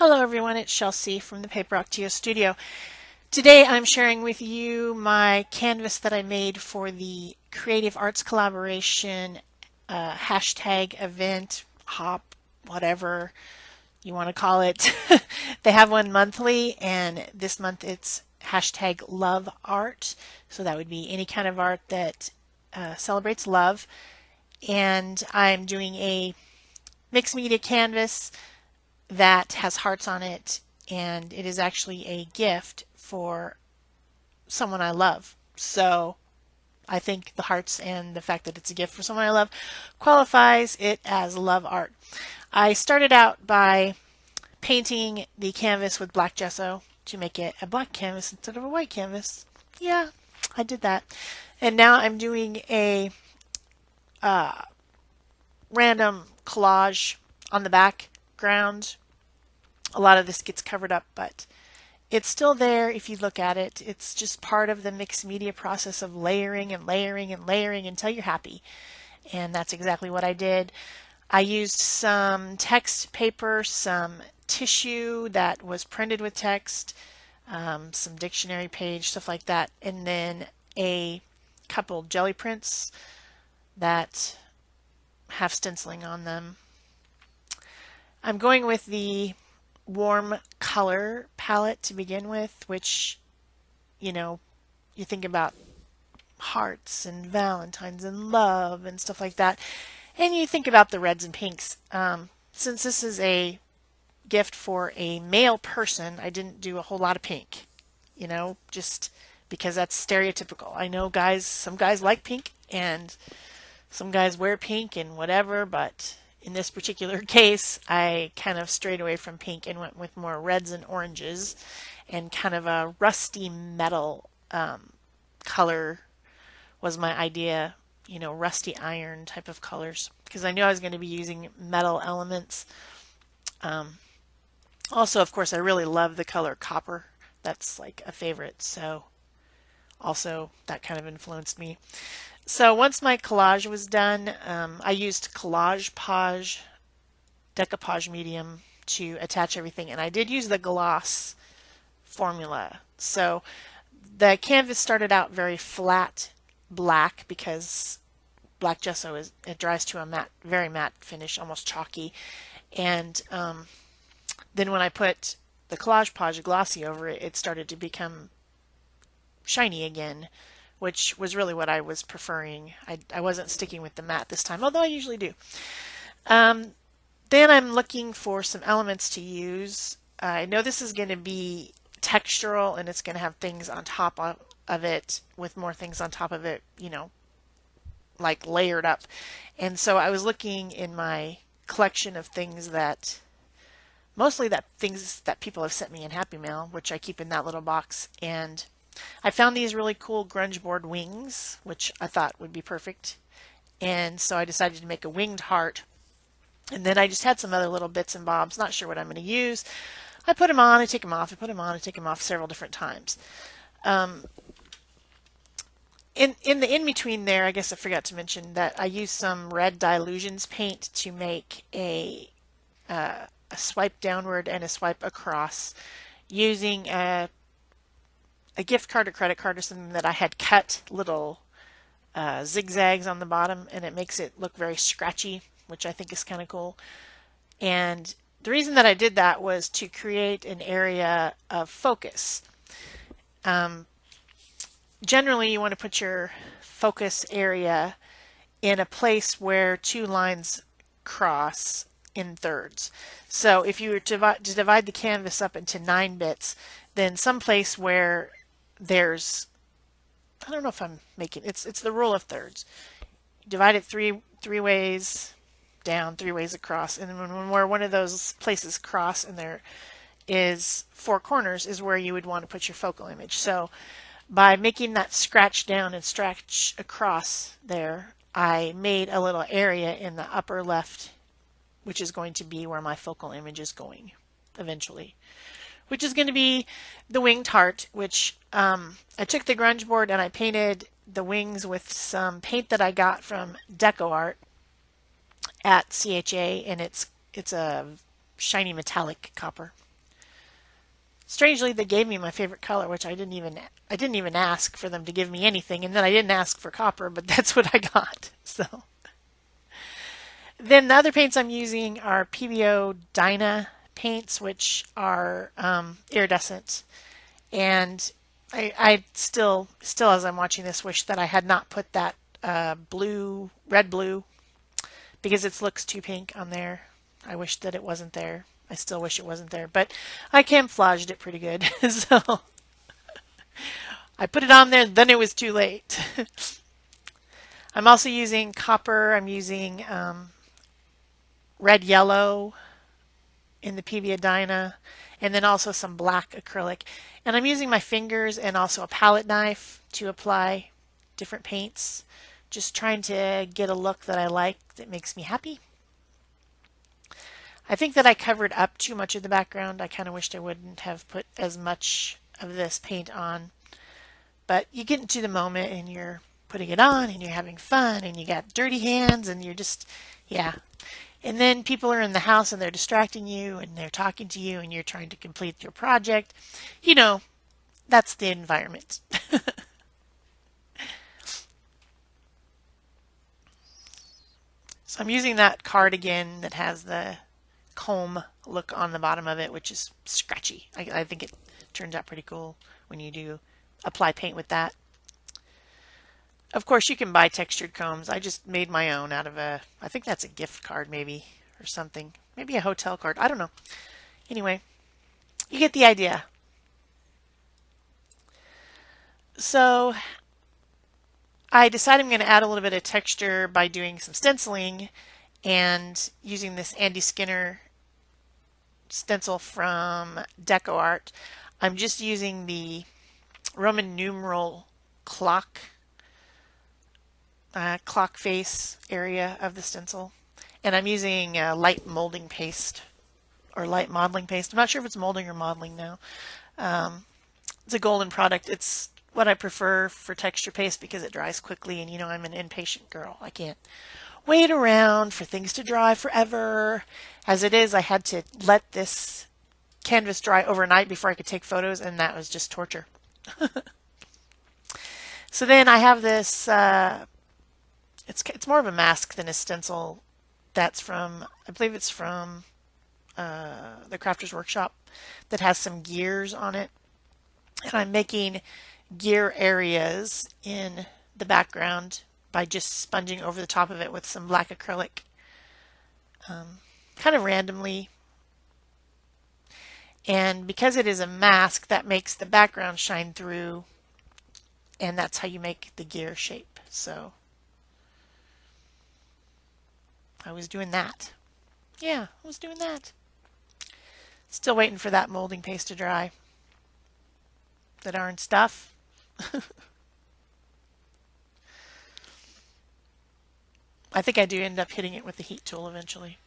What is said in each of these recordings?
Hello everyone, it's Shel from the Paper Studio. Today I'm sharing with you my canvas that I made for the Creative Arts Collaboration hashtag event, hop, whatever you want to call it. They have one monthly, and this month it's hashtag love art. So that would be any kind of art that celebrates love. And I'm doing a mixed media canvas that has hearts on it, and it is actually a gift for someone I love. So I think the hearts and the fact that it's a gift for someone I love qualifies it as love art. I started out by painting the canvas with black gesso to make it a black canvas instead of a white canvas. Yeah, I did that. And now I'm doing a random collage on the background. A lot of this gets covered up, but it's still there if you look at it. It's just part of the mixed media process of layering and layering and layering until you're happy. And that's exactly what I did. I used some text paper, some tissue that was printed with text, some dictionary page, stuff like that, and then a couple jelly prints that have stenciling on them. I'm going with the warm color palette to begin with, which, you think about hearts and Valentine's and love and stuff like that, and you think about the reds and pinks. Since this is a gift for a male person, I didn't do a whole lot of pink, just because that's stereotypical. I know some guys like pink, and some guys wear pink and whatever, but in this particular case, I kind of strayed away from pink and went with more reds and oranges, and kind of a rusty metal color was my idea, rusty iron type of colors, because I knew I was going to be using metal elements. Also, of course, I really love the color copper. That's like a favorite, so also that kind of influenced me. So once my collage was done, I used Collage decoupage medium to attach everything, and I did use the gloss formula. So the canvas started out very flat black because black gesso it dries to a very matte finish, almost chalky, and then when I put the Collage glossy over it, it started to become shiny again, which was really what I was preferring. I wasn't sticking with the matte this time, although I usually do. Then I'm looking for some elements to use. I know this is going to be textural, and it's going to have things on top of it with more things on top of it, like layered up. And so I was looking in my collection of things mostly things that people have sent me in Happy Mail, which I keep in that little box, and I found these really cool grunge board wings, which I thought would be perfect. And so I decided to make a winged heart. And then I just had some other little bits and bobs, not sure what I'm going to use. I put them on, I take them off, I put them on, I take them off several different times. In the in-between there, I guess I forgot to mention that I used some red Dylusions paint to make a swipe downward and a swipe across using a gift card or credit card or something that I had cut little zigzags on the bottom, and it makes it look very scratchy, which I think is kind of cool. And the reason that I did that was to create an area of focus. Generally, you want to put your focus area in a place where two lines cross in thirds. So if you were to divide the canvas up into 9 bits, then someplace where there's, I don't know if I'm making it's the rule of thirds. Divide it three ways down, 3 ways across, and then where one of those places cross and there is 4 corners is where you would want to put your focal image. So by making that scratch down and stretch across there, I made a little area in the upper left, which is going to be where my focal image is going eventually, which is going to be the winged heart, which I took the grunge board and I painted the wings with some paint that I got from Deco Art at CHA, and it's a shiny metallic copper. Strangely, they gave me my favorite color, which I didn't even ask for them to give me anything, and then I didn't ask for copper, but that's what I got. So then the other paints I'm using are Pebeo Dyna paints, which are iridescent. And I still, as I'm watching this, wish that I had not put that red blue, because it looks too pink on there. I wish that it wasn't there. I still wish it wasn't there, but I camouflaged it pretty good. So I put it on there, then it was too late. I'm also using copper. I'm using red yellow in the Pebeo Dyna, and then also some black acrylic. And I'm using my fingers and also a palette knife to apply different paints, just trying to get a look that I like that makes me happy. I think that I covered up too much of the background. I kind of wished I wouldn't have put as much of this paint on. But you get into the moment and you're putting it on and you're having fun and you got dirty hands and you're just, yeah. And then people are in the house and they're distracting you and they're talking to you and you're trying to complete your project. You know, that's the environment. So I'm using that cardigan that has the comb look on the bottom of it, which is scratchy. I think it turns out pretty cool when you do apply paint with that. Of course, you can buy textured combs. I just made my own out of I think that's a gift card maybe, or something. Maybe a hotel card. I don't know. Anyway, you get the idea. So I decided I'm going to add a little bit of texture by doing some stenciling and using this Andy Skinner stencil from DecoArt. I'm just using the Roman numeral clock face area of the stencil, and I'm using light molding paste or light modeling paste. I'm not sure if it's molding or modeling now. It's a golden product. It's what I prefer for texture paste because it dries quickly, and you know I'm an impatient girl. I can't wait around for things to dry forever. As it is, I had to let this canvas dry overnight before I could take photos, and that was just torture. So then I have this, it's more of a mask than a stencil. That's from, I believe it's from the Crafter's Workshop, that has some gears on it. And I'm making gear areas in the background by just sponging over the top of it with some black acrylic, kind of randomly. And because it is a mask, that makes the background shine through, and that's how you make the gear shape. So I was doing that. Yeah, I was doing that. Still waiting for that molding paste to dry. The darn stuff. I think I do end up hitting it with the heat tool eventually.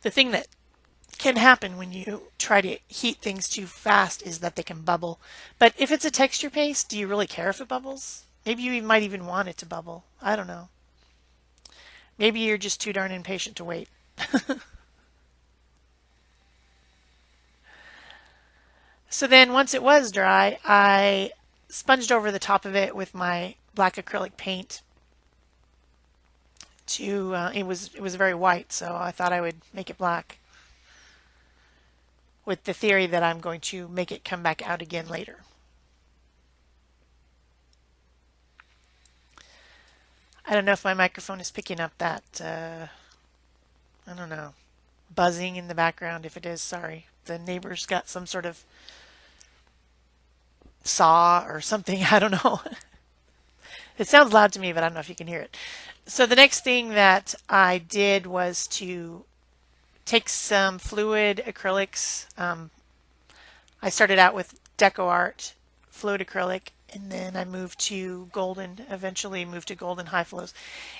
The thing that can happen when you try to heat things too fast is that they can bubble. But if it's a texture paste, do you really care if it bubbles? Maybe you might even want it to bubble. I don't know. Maybe you're just too darn impatient to wait. So then once it was dry, I sponged over the top of it with my black acrylic paint. It was very white, so I thought I would make it black, with the theory that I'm going to make it come back out again later. I don't know if my microphone is picking up that, I don't know, buzzing in the background. If it is, sorry. The neighbor's got some sort of saw or something. I don't know. It sounds loud to me, but I don't know if you can hear it. So the next thing that I did was to take some fluid acrylics. I started out with DecoArt fluid acrylic, and then I moved to golden, eventually moved to golden high flows.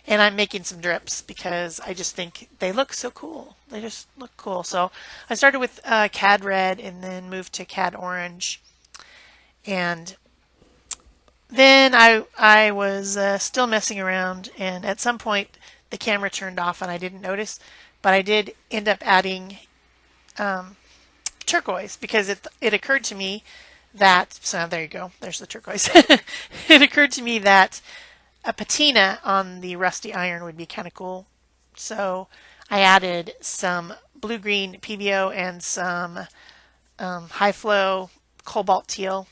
And I'm making some drips because I just think they look so cool. They just look cool. So I started with Cad Red and then moved to Cad Orange. And then I was still messing around, and at some point the camera turned off and I didn't notice, but I did end up adding turquoise, because it occurred to me that, so there you go, there's the turquoise. It occurred to me that a patina on the rusty iron would be kind of cool. So I added some blue-green Pebeo and some high-flow cobalt teal.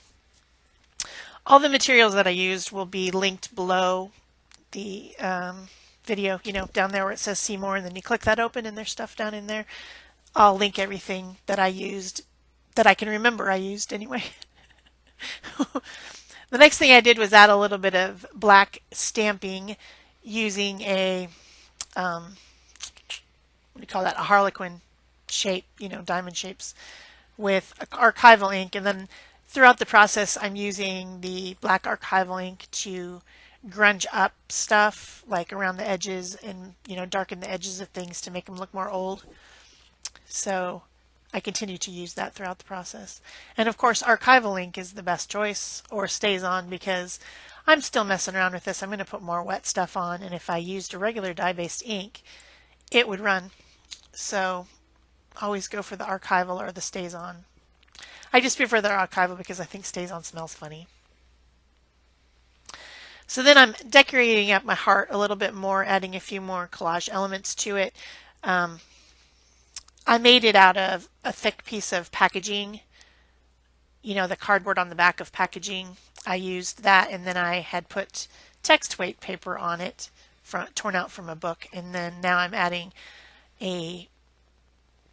All the materials that I used will be linked below the video, down there where it says see more, and then you click that open and there's stuff down in there. I'll link everything that I used, that I can remember I used anyway. The next thing I did was add a little bit of black stamping using a, what do you call that, a harlequin shape, diamond shapes with archival ink. And then throughout the process, I'm using the black archival ink to grunge up stuff, like around the edges, and, darken the edges of things to make them look more old. So I continue to use that throughout the process. And of course, archival ink is the best choice, or stays on, because I'm still messing around with this. I'm going to put more wet stuff on, and if I used a regular dye-based ink, it would run. So always go for the archival or the stays on. I just prefer the archival because I think stays on smells funny. So then I'm decorating up my heart a little bit more, adding a few more collage elements to it. I made it out of a thick piece of packaging, the cardboard on the back of packaging. I used that, and then I had put text weight paper on it, torn out from a book, and then now I'm adding a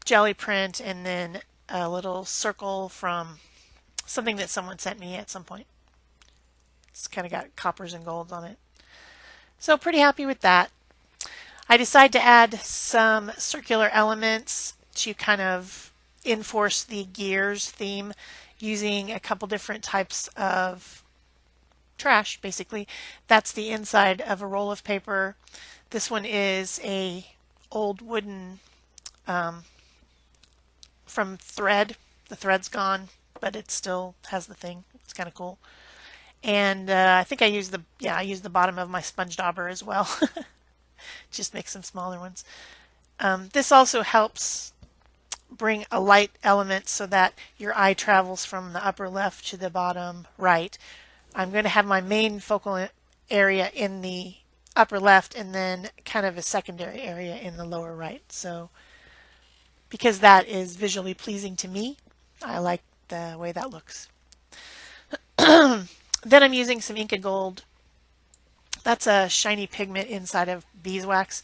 jelly print and then a little circle from something that someone sent me at some point. It's kind of got coppers and golds on it. So pretty happy with that. I decided to add some circular elements to kind of enforce the gears theme using a couple different types of trash, basically. That's the inside of a roll of paper. This one is a old wooden from thread. The thread's gone, but it still has the thing. It's kind of cool. And I think I used the bottom of my sponge dauber as well. Just make some smaller ones. This also helps bring a light element so that your eye travels from the upper left to the bottom right. I'm going to have my main focal area in the upper left and then kind of a secondary area in the lower right. So because that is visually pleasing to me, I like the way that looks. Then I'm using some Inca Gold. That's a shiny pigment inside of beeswax.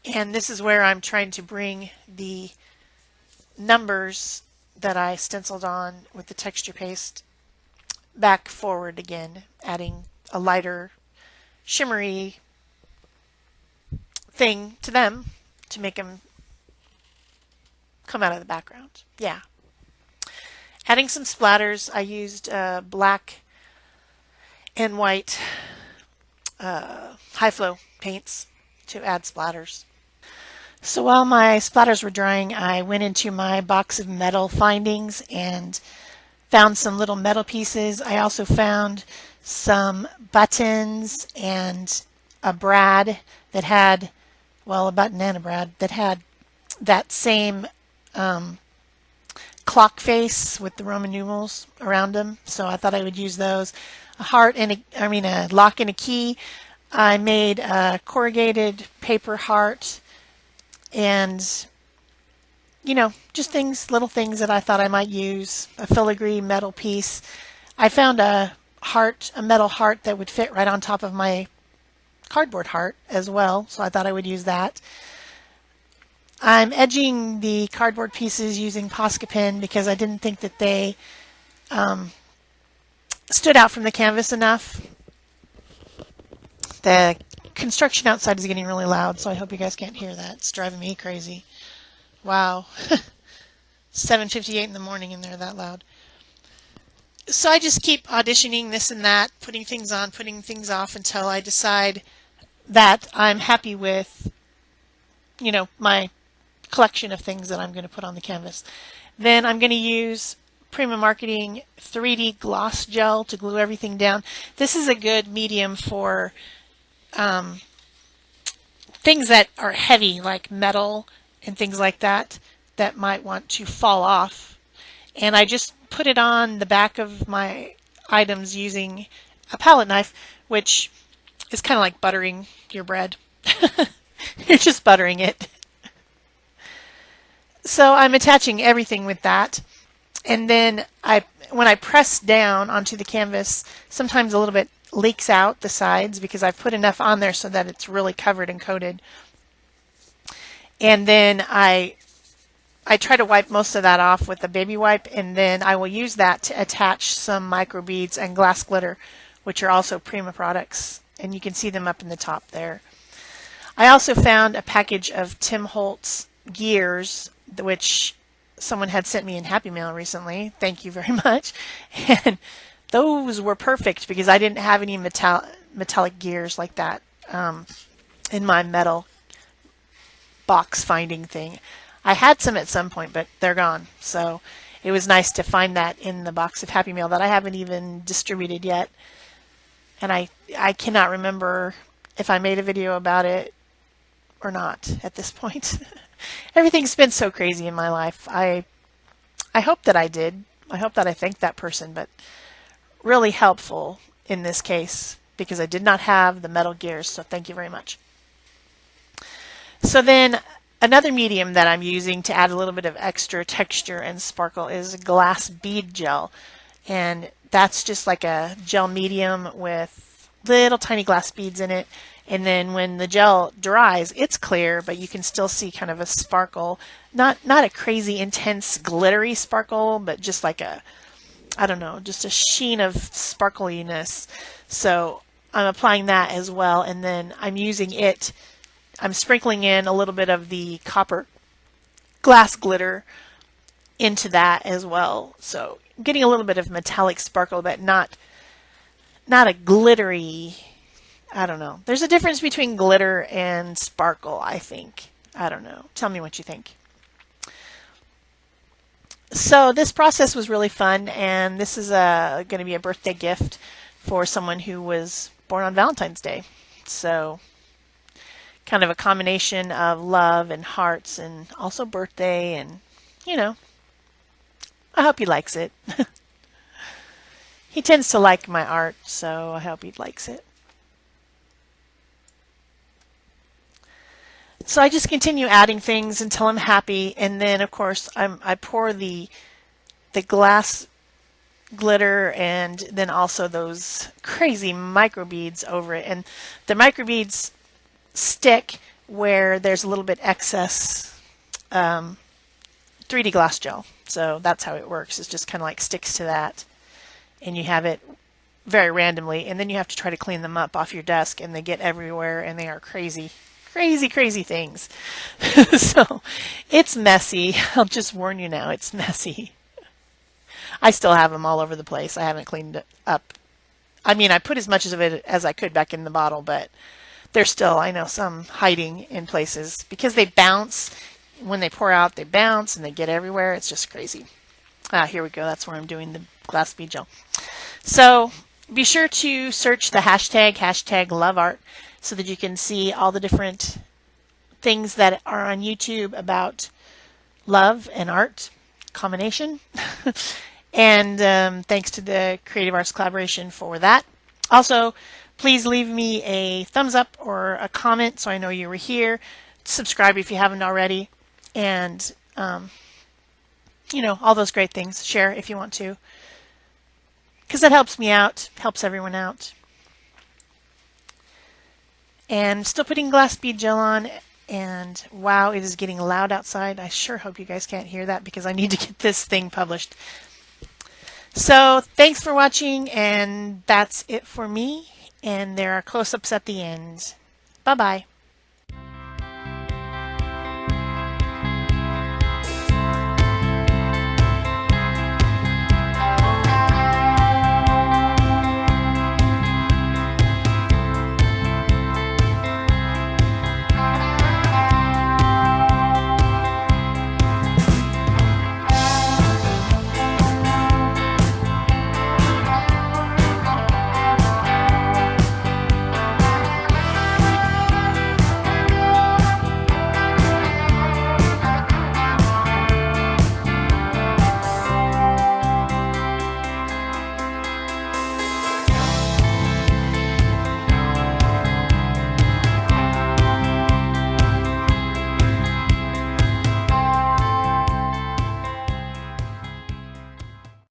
And this is where I'm trying to bring the numbers that I stenciled on with the texture paste back forward again, adding a lighter shimmery thing to them to make them come out of the background. Yeah. Adding some splatters. I used black and white high flow paints to add splatters. So while my splatters were drying, I went into my box of metal findings and found some little metal pieces. I also found some buttons and a brad that had, well, a button and a brad that had that same clock face with the Roman numerals around them. So I thought I would use those. A heart and a lock and a key. I made a corrugated paper heart and, just little things that I thought I might use. A filigree metal piece. I found a metal heart that would fit right on top of my cardboard heart as well, so I thought I would use that. I'm edging the cardboard pieces using Posca pen because I didn't think that they stood out from the canvas enough. The construction outside is getting really loud, so I hope you guys can't hear that. It's driving me crazy. Wow. 7:58 in the morning and they're that loud. So I just keep auditioning this and that, putting things on, putting things off until I decide that I'm happy with, my collection of things that I'm going to put on the canvas. Then I'm going to use Prima Marketing 3D Gloss Gel to glue everything down. This is a good medium for things that are heavy, like metal and things like that, that might want to fall off. And I just put it on the back of my items using a palette knife, which is kind of like buttering your bread. You're just buttering it. So I'm attaching everything with that. And then when I press down onto the canvas, sometimes a little bit leaks out the sides because I've put enough on there so that it's really covered and coated. And then I try to wipe most of that off with a baby wipe, and then I will use that to attach some micro beads and glass glitter, which are also Prima products, and you can see them up in the top there. I also found a package of Tim Holtz gears, which someone had sent me in Happy Mail recently. Thank you very much. And those were perfect because I didn't have any metallic gears like that in my metal box finding thing. I had some at some point, but they're gone. So it was nice to find that in the box of Happy Mail that I haven't even distributed yet. And I cannot remember if I made a video about it or not at this point. Everything's been so crazy in my life. I hope that I did. I hope that I thanked that person, but really helpful in this case because I did not have the metal gears, so thank you very much. So then another medium that I'm using to add a little bit of extra texture and sparkle is glass bead gel. And that's just like a gel medium with little tiny glass beads in it. And then when the gel dries, it's clear, but you can still see kind of a sparkle. Not a crazy intense glittery sparkle, but just like a, I don't know, just a sheen of sparkliness. So I'm applying that as well. And then I'm using it, I'm sprinkling in a little bit of the copper glass glitter into that as well. So getting a little bit of metallic sparkle, but not a glittery, I don't know. There's a difference between glitter and sparkle, I think. I don't know. Tell me what you think. So this process was really fun, and this is going to be a birthday gift for someone who was born on Valentine's Day. So kind of a combination of love and hearts and also birthday, and you know, I hope he likes it. He tends to like my art, so I hope he likes it. So I just continue adding things until I'm happy, and then of course I pour the glass glitter and then also those crazy micro beads over it, and the micro beads stick where there's a little bit excess 3D glass gel. So that's how it works. It just kind of like sticks to that, and you have it very randomly, and then you have to try to clean them up off your desk, and they get everywhere, and they are crazy things. So it's messy. I'll just warn you now, it's messy. I still have them all over the place. I haven't cleaned it up. I mean, I put as much of it as I could back in the bottle, but there's still, I know, some hiding in places because they bounce. When they pour out, they bounce and they get everywhere. It's just crazy. Here we go. That's where I'm doing the glass bead gel. So be sure to search the hashtag #LoveArt so that you can see all the different things that are on YouTube about love and art combination. And thanks to the Creative Arts Collaboration for that. Also, please leave me a thumbs up or a comment so I know you were here. Subscribe if you haven't already. And, you know, all those great things. Share if you want to. Because that helps me out, helps everyone out. And still putting glass bead gel on. And wow, it is getting loud outside. I sure hope you guys can't hear that because I need to get this thing published. So thanks for watching, and that's it for me. And there are close-ups at the end. Bye-bye.